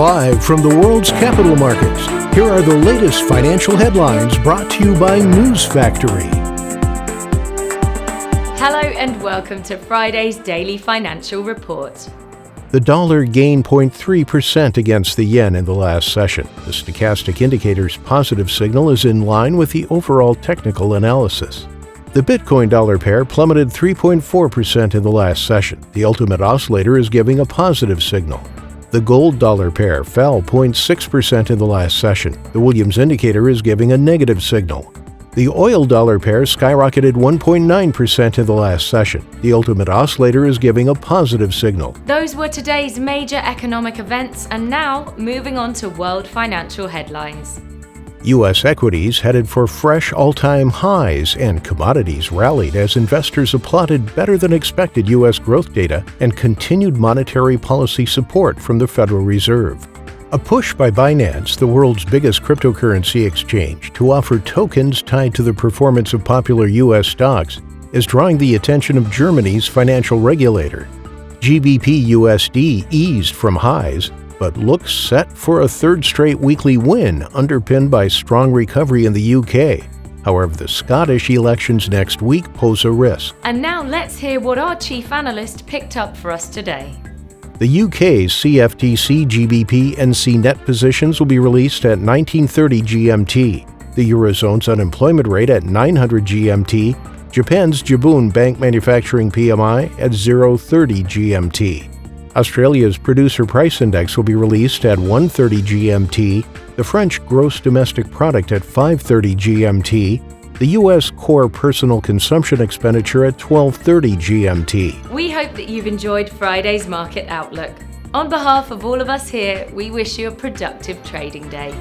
Live from the world's capital markets, here are the latest financial headlines brought to you by News Factory. Hello and welcome to Friday's Daily Financial Report. The dollar gained 0.3% against the yen in the last session. The stochastic indicator's positive signal is in line with the overall technical analysis. The Bitcoin dollar pair plummeted 3.4% in the last session. The ultimate oscillator is giving a positive signal. The gold dollar pair fell 0.6% in the last session. The Williams indicator is giving a negative signal. The oil dollar pair skyrocketed 1.9% in the last session. The ultimate oscillator is giving a positive signal. Those were today's major economic events, and now moving on to world financial headlines. U.S. equities headed for fresh all-time highs, and commodities rallied as investors applauded better-than-expected U.S. growth data and continued monetary policy support from the Federal Reserve. A push by Binance, the world's biggest cryptocurrency exchange, to offer tokens tied to the performance of popular U.S. stocks is drawing the attention of Germany's financial regulator. GBP/USD eased from highs, but looks set for a third straight weekly win underpinned by strong recovery in the UK. However, the Scottish elections next week pose a risk. And now let's hear what our chief analyst picked up for us today. The UK's CFTC GBP NC net positions will be released at 1930 GMT, the Eurozone's unemployment rate at 900 GMT, Japan's Jibun Bank Manufacturing PMI at 030 GMT. Australia's Producer Price Index will be released at 1:30 GMT, the French Gross Domestic Product at 5:30 GMT, the U.S. Core Personal Consumption Expenditure at 12:30 GMT. We hope that you've enjoyed Friday's Market Outlook. On behalf of all of us here, we wish you a productive trading day.